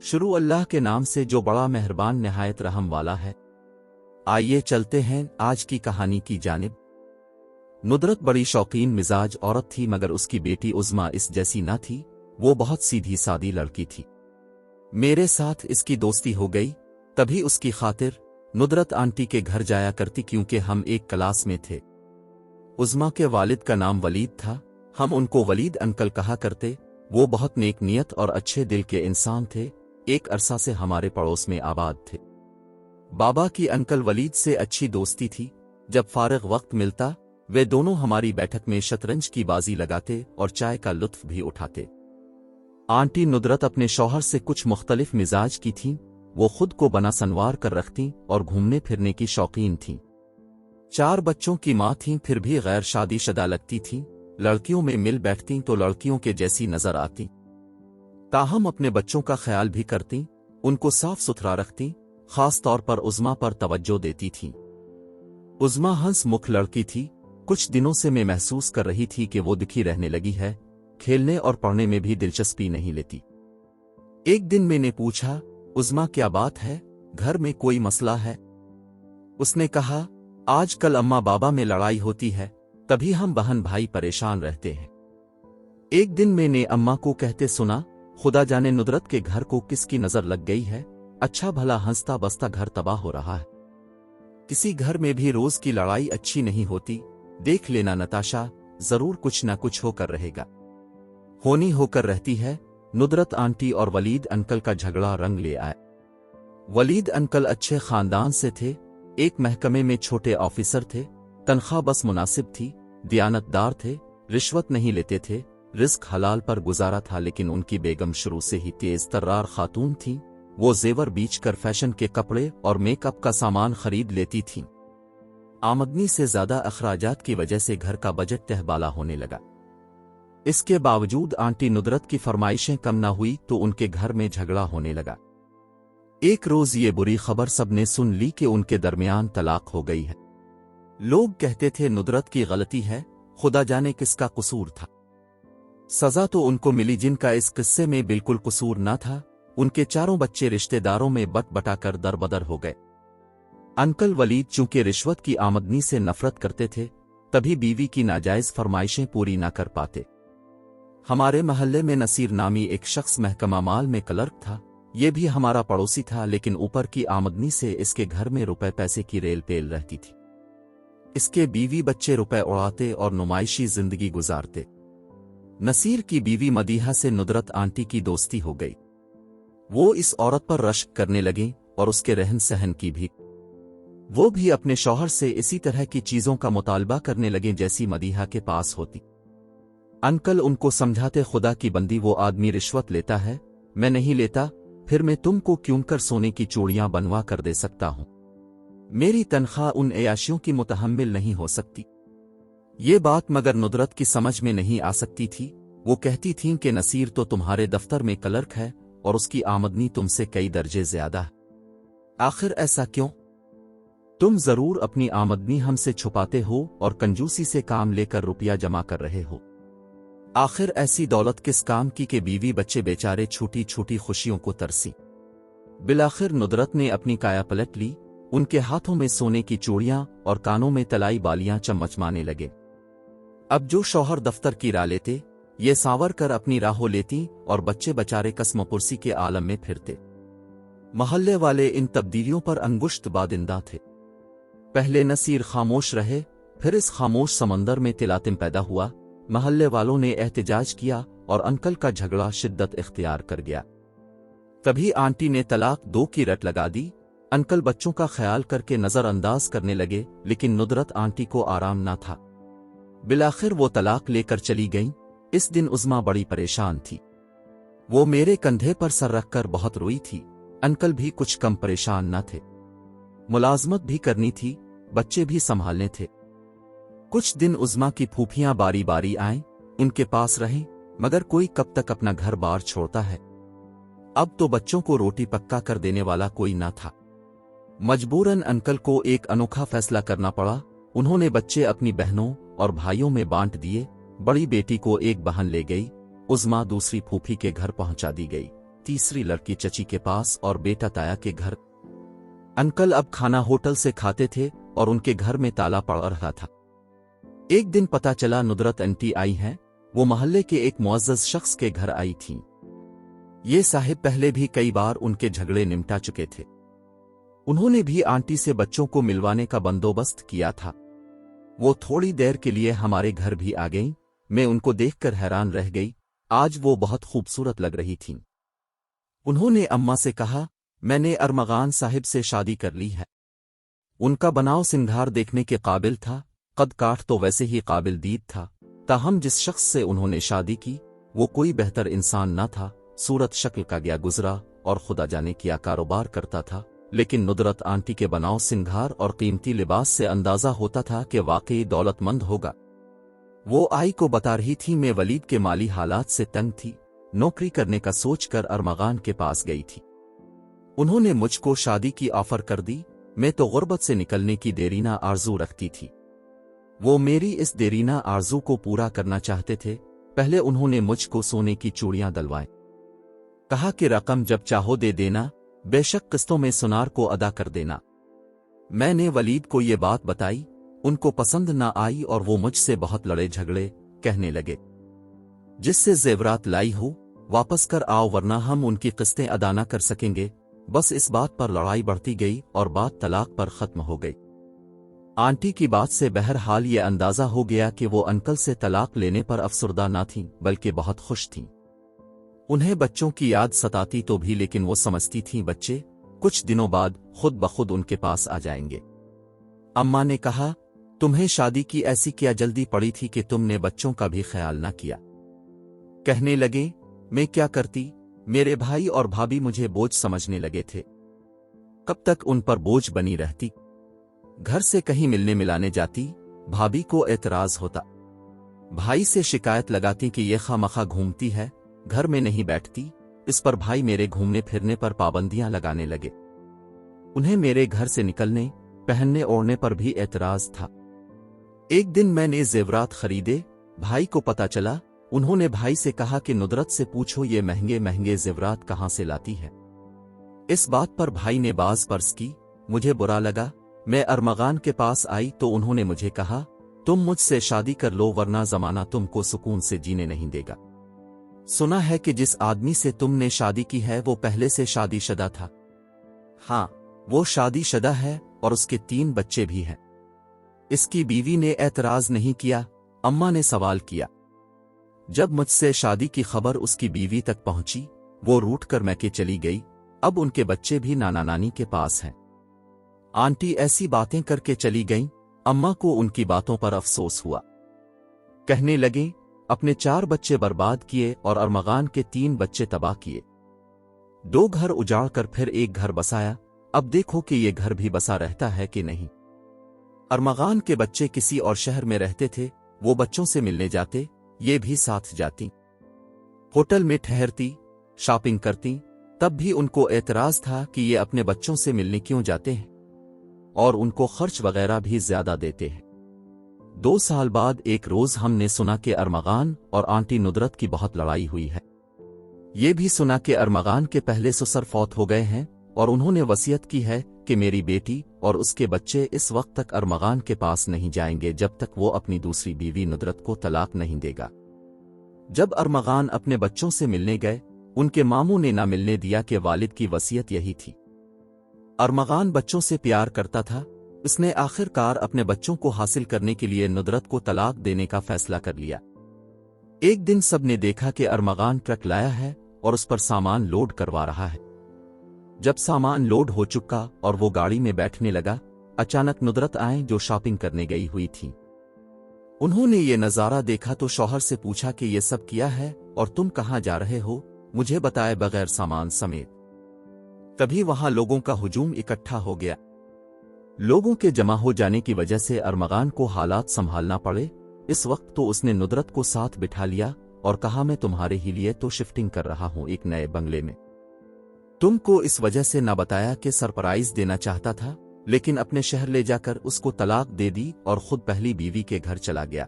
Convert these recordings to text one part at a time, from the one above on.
शुरू अल्लाह के नाम से जो बड़ा मेहरबान निहायत रहम वाला है। आइए चलते हैं आज की कहानी की जानिब। नुदरत बड़ी शौकीन मिजाज औरत थी, मगर उसकी बेटी उज़्मा इस जैसी न थी। वो बहुत सीधी सादी लड़की थी। मेरे साथ इसकी दोस्ती हो गई, तभी उसकी खातिर नुदरत आंटी के घर जाया करती, क्योंकि हम एक क्लास में थे। उज़्मा के वालिद का नाम वलीद था, हम उनको वलीद अंकल कहा करते। वो बहुत नेक नियत और अच्छे दिल के इंसान थे। एक अरसा से हमारे पड़ोस में आबाद थे। बाबा की अंकल वलीद से अच्छी दोस्ती थी। जब फारिग वक्त मिलता वे दोनों हमारी बैठक में शतरंज की बाजी लगाते और चाय का लुत्फ भी उठाते। आंटी नुदरत अपने शौहर से कुछ मुख्तलिफ मिजाज की थीं। वो खुद को बना सनवार कर रखती और घूमने फिरने की शौकीन थीं। 4 बच्चों की माँ थीं, फिर भी गैर शादीशुदा लगती थीं। लड़कियों में मिल बैठती तो लड़कियों के जैसी नजर आती, ताहम अपने बच्चों का ख्याल भी करती, उनको साफ सुथरा रखती, खास तौर पर उज़्मा पर तवज्जो देती थीं। उज़्मा हंस मुख लड़की थी। कुछ दिनों से मैं महसूस कर रही थी कि वो दुखी रहने लगी है, खेलने और पढ़ने में भी दिलचस्पी नहीं लेती। एक दिन मैंने पूछा, उज़्मा क्या बात है, घर में कोई मसला है? उसने कहा, आजकल अम्मा बाबा में लड़ाई होती है, तभी हम बहन भाई परेशान रहते हैं। एक दिन मैंने अम्मा को कहते सुना, खुदा जाने नुदरत के घर को किसकी नजर लग गई है, अच्छा भला हंसता बसता घर तबाह हो रहा है। किसी घर में भी रोज की लड़ाई अच्छी नहीं होती। देख लेना नताशा, जरूर कुछ न कुछ होकर रहेगा। होनी होकर रहती है। नुदरत आंटी और वलीद अंकल का झगड़ा रंग ले आए। वलीद अंकल अच्छे खानदान से थे, एक महकमे में छोटे ऑफिसर थे। तनख्वाह बस मुनासिब थी, दियानतदार थे, रिश्वत नहीं लेते थे, रिस्क हलाल पर गुजारा था। लेकिन उनकी बेगम शुरू से ही तेज तर्रार खातून थी। वो जेवर बेचकर फैशन के कपड़े और मेकअप का सामान खरीद लेती थीं। आमदनी से ज्यादा अखराजात की वजह से घर का बजट तहबाला होने लगा। इसके बावजूद आंटी नुदरत की फरमाइशें कम न हुई तो उनके घर में झगड़ा होने लगा। एक रोज ये बुरी खबर सबने सुन ली कि उनके दरमियान तलाक हो गई है। लोग कहते थे नुदरत की गलती है, खुदा जाने किसका कसूर था। सजा तो उनको मिली जिनका इस किस्से में बिल्कुल कसूर न था। उनके 4 बच्चे रिश्तेदारों में बट बटाकर दरबदर हो गए। अंकल वलीद चूंकि रिश्वत की आमदनी से नफरत करते थे, तभी बीवी की नाजायज फरमाइशें पूरी न कर पाते। हमारे महल्ले में नसीर नामी एक शख्स महकमा माल में क्लर्क था। ये भी हमारा पड़ोसी था, लेकिन ऊपर की आमदनी से इसके घर में रुपए पैसे की रेल पेल रहती थी। इसके बीवी बच्चे रुपए उड़ाते और नुमाइशी जिंदगी गुजारते। नसीर की बीवी मदीहा से नुदरत आंटी की दोस्ती हो गई। वो इस औरत पर रश्क करने लगे और उसके रहन सहन की भी। वो भी अपने शौहर से इसी तरह की चीजों का मुतालबा करने लगे जैसी मदीहा के पास होती। अंकल उनको समझाते, खुदा की बंदी, वो आदमी रिश्वत लेता है, मैं नहीं लेता, फिर मैं तुमको क्यों कर सोने की चूड़ियां बनवा कर दे सकता हूं। मेरी तनख्वाह उन अयाशियों की मुतहम्मिल नहीं हो सकती। ये बात मगर नुदरत की समझ में नहीं आ सकती थी। वो कहती थीं कि नसीर तो तुम्हारे दफ्तर में क्लर्क है और उसकी आमदनी तुमसे कई दर्जे ज्यादा है। आखिर ऐसा क्यों? तुम जरूर अपनी आमदनी हमसे छुपाते हो और कंजूसी से काम लेकर रुपया जमा कर रहे हो। आखिर ऐसी दौलत किस काम की कि बीवी बच्चे बेचारे छोटी छोटी खुशियों को तरसी। बिलाखिर नुदरत ने अपनी काया पलट ली। उनके हाथों में सोने की चूड़ियां और कानों में तलाई बालियां चमचमाने लगे। अब जो शौहर दफ्तर की राह लेते, ये सांवर कर अपनी राहों लेती और बच्चे बचारे कसमपुरसी के आलम में फिरते। महल्ले वाले इन तब्दीलियों पर अंगुश्त बादिंदा थे। पहले नसीर खामोश रहे, फिर इस खामोश समंदर में तिलातिम पैदा हुआ। महल्ले वालों ने एहतजाज किया और अंकल का झगड़ा शिद्दत इख्तियार कर गया। तभी आंटी ने तलाक 2 की रट लगा दी। अंकल बच्चों का ख्याल करके नजरअंदाज करने लगे, लेकिन नुदरत आंटी को आराम न था। बिलाखिर वो तलाक लेकर चली गईं। इस दिन उज़्मा बड़ी परेशान थी। वो मेरे कंधे पर सर रखकर बहुत रोई थी। अंकल भी कुछ कम परेशान न थे। मुलाजमत भी करनी थी, बच्चे भी संभालने थे। कुछ दिन उज़्मा की फूफियां बारी बारी आईं, उनके पास रहें, मगर कोई कब तक अपना घर बार छोड़ता है। अब तो बच्चों को रोटी पक्का कर देने वाला कोई न था। मजबूरन अंकल को एक अनोखा फैसला करना पड़ा। उन्होंने बच्चे अपनी बहनों और भाइयों में बांट दिए। बड़ी बेटी को एक बहन ले गई, उज़्मा दूसरी फूफी के घर पहुंचा दी गई तीसरी लड़की चची के पास और बेटा ताया के घर। अंकल अब खाना होटल से खाते थे और उनके घर में ताला पड़ रहा था। एक दिन पता चला नुदरत आंटी आई हैं। वो मोहल्ले के एक मुअज़्ज़ज़ शख्स के घर आई थीं। ये साहिब पहले भी कई बार उनके झगड़े निपटा चुके थे। उन्होंने भी आंटी से बच्चों को मिलवाने का बंदोबस्त किया था। वो थोड़ी देर के लिए हमारे घर भी आ गईं। मैं उनको देखकर हैरान रह गई। आज वो बहुत खूबसूरत लग रही थीं। उन्होंने अम्मा से कहा, मैंने अरमगान साहिब से शादी कर ली है। उनका बनाव सिंगार देखने के काबिल था, कद काठ तो वैसे ही काबिल दीद था। ताहम जिस शख्स से उन्होंने शादी की वो कोई बेहतर इंसान न था। सूरत शक्ल का गया गुजरा और खुदा जाने क्या कारोबार करता था, लेकिन नुदरत आंटी के बनाव सिंगार और कीमती लिबास से अंदाजा होता था कि वाकई दौलतमंद होगा। वो आई को बता रही थी मैं वलीद के माली हालात से तंग थी, नौकरी करने का सोचकर अरमगान के पास गई थी। उन्होंने मुझको शादी की ऑफर कर दी। मैं तो गुर्बत से निकलने की देरीना आरजू रखती थी। वो मेरी इस देरीना आरजू को पूरा करना चाहते थे। पहले उन्होंने मुझको सोने की चूड़ियां दलवाएं। कहा कि रकम जब चाहो दे देना, बेशक किस्तों में सुनार को अदा कर देना। मैंने वलीद को ये बात बताई। उनको पसंद ना आई और वो मुझसे बहुत लड़े झगड़े, कहने लगे जिससे जेवरात लाई हो वापस कर आओ वरना हम उनकी किस्तें अदा न कर सकेंगे। बस इस बात पर लड़ाई बढ़ती गई और बात तलाक पर खत्म हो गई। आंटी की बात से बहरहाल ये अंदाजा हो गया कि वो अंकल से तलाक लेने पर अफसुर्दा ना थीं बल्कि बहुत खुश थीं। उन्हें बच्चों की याद सताती तो भी, लेकिन वो समझती थीं बच्चे कुछ दिनों बाद खुद ब खुद उनके पास आ जाएंगे। अम्मा ने कहा, तुम्हें शादी की ऐसी क्या जल्दी पड़ी थी कि तुमने बच्चों का भी ख्याल ना किया। कहने लगे, मैं क्या करती, मेरे भाई और भाभी मुझे बोझ समझने लगे थे। कब तक उन पर बोझ बनी रहती। घर से कहीं मिलने मिलाने जाती, भाभी को एतराज होता। भाई से शिकायत लगाती कि ये खामखा घूमती है, घर में नहीं बैठती। इस पर भाई मेरे घूमने फिरने पर पाबंदियां लगाने लगे। उन्हें मेरे घर से निकलने पहनने ओढ़ने पर भी एतराज था। एक दिन मैंने जेवरात खरीदे। भाई को पता चला। उन्होंने भाई से कहा कि नुदरत से पूछो ये महंगे महंगे जेवरात कहां से लाती है। इस बात पर भाई ने बाज पर्स की। मुझे बुरा लगा। मैं अरमगान के पास आई तो उन्होंने मुझे कहा, तुम मुझसे शादी कर लो वरना जमाना तुमको सुकून से जीने नहीं देगा। सुना है कि जिस आदमी से तुमने शादी की है वो पहले से शादीशुदा था। हाँ, वो शादीशुदा है और उसके 3 बच्चे भी हैं। इसकी बीवी ने एतराज नहीं किया। अम्मा ने सवाल किया। जब मुझसे शादी की खबर उसकी बीवी तक पहुंची, वो रूठ कर मैके चली गई। अब उनके बच्चे भी नाना नानी के पास हैं। आंटी ऐसी बातें करके चली गईं। अम्मा को उनकी बातों पर अफसोस हुआ। कहने लगे, अपने 4 बच्चे बर्बाद किए और अरमगान के 3 बच्चे तबाह किए। 2 घर उजाड़ कर फिर एक घर बसाया। अब देखो कि ये घर भी बसा रहता है कि नहीं। अरमगान के बच्चे किसी और शहर में रहते थे। वो बच्चों से मिलने जाते, ये भी साथ जाती। होटल में ठहरती, शॉपिंग करती। तब भी उनको एतराज था कि ये अपने बच्चों से मिलने क्यों जाते हैं और उनको खर्च वगैरह भी ज्यादा देते हैं। 2 साल बाद एक रोज हमने सुना कि अरमगान और आंटी नुदरत की बहुत लड़ाई हुई है। ये भी सुना कि अरमगान के पहले ससुर फौत हो गए हैं और उन्होंने वसीयत की है कि मेरी बेटी और उसके बच्चे इस वक्त तक अरमगान के पास नहीं जाएंगे जब तक वो अपनी दूसरी बीवी नुदरत को तलाक नहीं देगा। जब अरमगान अपने बच्चों से मिलने गए, उनके मामू ने ना मिलने दिया कि वालिद की वसीयत यही थी। अरमगान बच्चों से प्यार करता था। उसने आखिरकार अपने बच्चों को हासिल करने के लिए नुदरत को तलाक देने का फैसला कर लिया। एक दिन सबने देखा कि अरमगान ट्रक लाया है और उस पर सामान लोड करवा रहा है। जब सामान लोड हो चुका और वो गाड़ी में बैठने लगा, अचानक नुदरत आए जो शॉपिंग करने गई हुई थी। उन्होंने ये नजारा देखा तो शौहर से पूछा कि ये सब किया है और तुम कहां जा रहे हो, मुझे बताए बगैर सामान समेत। तभी वहां लोगों का हुजूम इकट्ठा हो गया। लोगों के जमा हो जाने की वजह से अरमगान को हालात संभालना पड़े। इस वक्त तो उसने नुदरत को साथ बिठा लिया और कहा, मैं तुम्हारे ही लिए तो शिफ्टिंग कर रहा हूं एक नए बंगले में। तुमको इस वजह से न बताया कि सरप्राइज देना चाहता था, लेकिन अपने शहर ले जाकर उसको तलाक दे दी और खुद पहली बीवी के घर चला गया।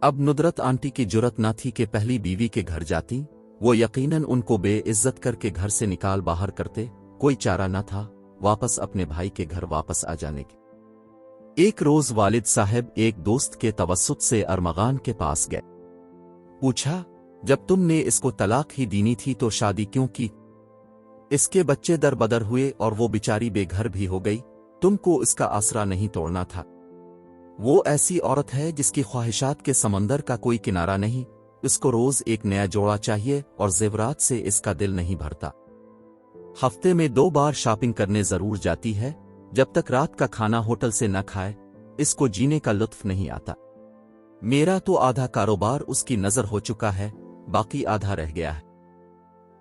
अब नुदरत आंटी की जुर्रत न थी कि पहली बीवी के घर जाती। वो यकीनन उनको बेइज्जत करके घर से निकाल बाहर करते। कोई चारा न था वापस अपने भाई के घर वापस आ जाने की। एक रोज वालिद साहब एक दोस्त के तवस्सुत से अरमगान के पास गए। पूछा, जब तुमने इसको तलाक ही दीनी थी तो शादी क्यों की? इसके बच्चे दरबदर हुए और वो बेचारी बेघर भी हो गई। तुमको इसका आसरा नहीं तोड़ना था। वो ऐसी औरत है जिसकी ख्वाहिशात के समंदर का कोई किनारा नहीं। इसको रोज एक नया जोड़ा चाहिए और जेवरात से इसका दिल नहीं भरता। हफ्ते में 2 बार शॉपिंग करने जरूर जाती है। जब तक रात का खाना होटल से न खाए इसको जीने का लुत्फ नहीं आता। मेरा तो आधा कारोबार उसकी नजर हो चुका है, बाकी आधा रह गया है।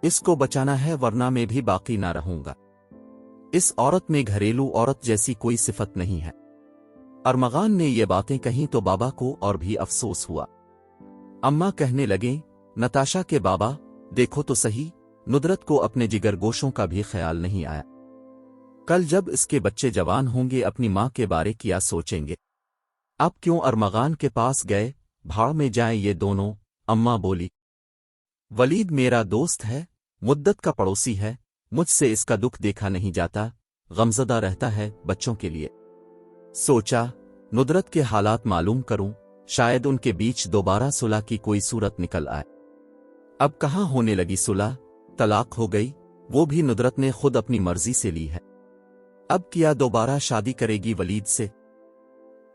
इसको बचाना है वरना मैं भी बाकी ना रहूंगा। इस औरत में घरेलू औरत जैसी कोई सिफत नहीं है। अरमगान ने ये बातें कहीं तो बाबा को और भी अफसोस हुआ। अम्मा कहने लगे, नताशा के बाबा देखो तो सही, नुदरत को अपने जिगरगोशों का भी ख्याल नहीं आया। कल जब इसके बच्चे जवान होंगे अपनी माँ के बारे क्या सोचेंगे। अब क्यों अरमगान के पास गए, भाड़ में जाएं ये दोनों। अम्मा बोली, वलीद मेरा दोस्त है, मुद्दत का पड़ोसी है, मुझसे इसका दुख देखा नहीं जाता, गमज़दा रहता है बच्चों के लिए। सोचा नुदरत के हालात मालूम करूं, शायद उनके बीच दोबारा सुलह की कोई सूरत निकल आए। अब कहाँ होने लगी सुलह, तलाक हो गई, वो भी नुदरत ने खुद अपनी मर्जी से ली है। अब क्या दोबारा शादी करेगी वलीद से?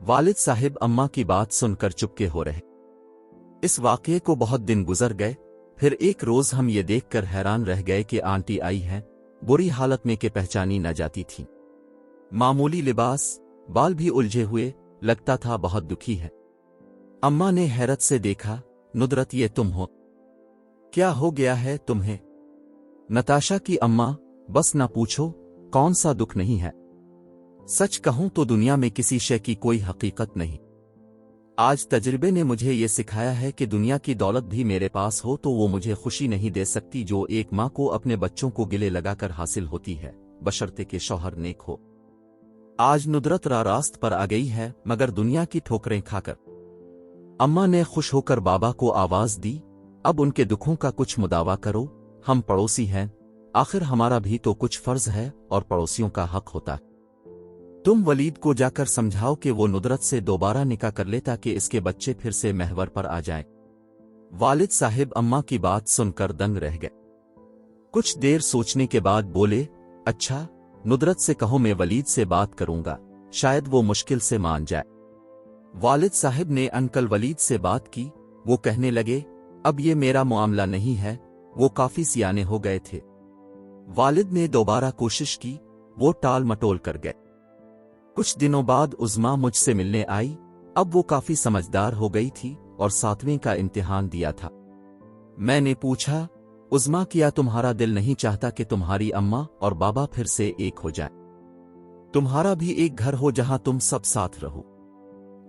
वालिद साहिब अम्मा की बात सुनकर चुपके हो रहे। इस वाक़ये को बहुत दिन गुजर गए। फिर एक रोज हम ये देखकर हैरान रह गए कि आंटी आई हैं, बुरी हालत में के पहचानी न जाती थी। मामूली लिबास, बाल भी उलझे हुए, लगता था बहुत दुखी है। अम्मा ने हैरत से देखा, नुदरत ये तुम हो? क्या हो गया है तुम्हें? नताशा की अम्मा, बस ना पूछो, कौन सा दुख नहीं है। सच कहूं तो दुनिया में किसी शय की कोई हकीकत नहीं। आज तजर्बे ने मुझे ये सिखाया है कि दुनिया की दौलत भी मेरे पास हो तो वो मुझे खुशी नहीं दे सकती जो एक माँ को अपने बच्चों को गिले लगाकर हासिल होती है, बशर्ते के शौहर नेक हो। आज नुदरत रास्त पर आ गई है मगर दुनिया की ठोकरें खाकर। अम्मा ने खुश होकर बाबा को आवाज दी, अब उनके दुखों का कुछ मुदावा करो, हम पड़ोसी हैं, आखिर हमारा भी तो कुछ फर्ज है और पड़ोसियों का हक होता है। तुम वलीद को जाकर समझाओ कि वो नुदरत से दोबारा निकाह कर ले ताकि इसके बच्चे फिर से महवर पर आ जाएं। वालिद साहिब अम्मा की बात सुनकर दंग रह गए। कुछ देर सोचने के बाद बोले, अच्छा नुदरत से कहो मैं वलीद से बात करूंगा, शायद वो मुश्किल से मान जाए। वालिद साहिब ने अंकल वलीद से बात की। वो कहने लगे, अब ये मेरा मामला नहीं है, वो काफी सियाने हो गए थे। वालिद ने दोबारा कोशिश की, वो टाल मटोल कर गए। कुछ दिनों बाद उज़्मा मुझसे मिलने आई। अब वो काफी समझदार हो गई थी और 7वीं का इम्तिहान दिया था। मैंने पूछा, उज़्मा क्या तुम्हारा दिल नहीं चाहता कि तुम्हारी अम्मा और बाबा फिर से एक हो जाए, तुम्हारा भी एक घर हो जहां तुम सब साथ रहो?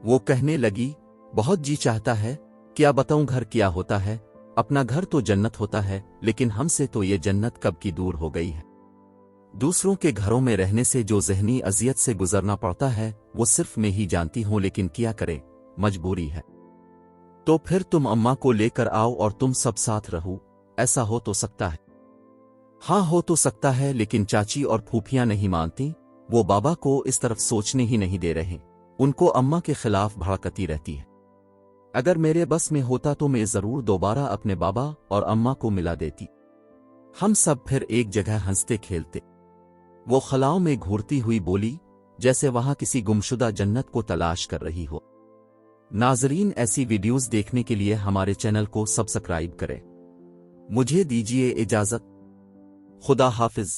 वो कहने लगी, बहुत जी चाहता है, क्या बताऊं घर क्या होता है, अपना घर तो जन्नत होता है, लेकिन हमसे तो ये जन्नत कब की दूर हो गई है। दूसरों के घरों में रहने से जो ज़हनी अजियत से गुजरना पड़ता है वो सिर्फ मैं ही जानती हूं, लेकिन क्या करें, मजबूरी है। तो फिर तुम अम्मा को लेकर आओ और तुम सब साथ रहो, ऐसा हो तो सकता है। हाँ हो तो सकता है, लेकिन चाची और फूफियां नहीं मानती, वो बाबा को इस तरफ सोचने ही नहीं दे रहे, उनको अम्मा के खिलाफ भड़कती रहती है। अगर मेरे बस में होता तो मैं जरूर दोबारा अपने बाबा और अम्मा को मिला देती, हम सब फिर एक जगह हंसते खेलते। वो खलाओं में घूरती हुई बोली, जैसे वहां किसी गुमशुदा जन्नत को तलाश कर रही हो। नाजरीन, ऐसी वीडियोस देखने के लिए हमारे चैनल को सब्सक्राइब करें। मुझे दीजिए इजाजत। खुदा हाफिज।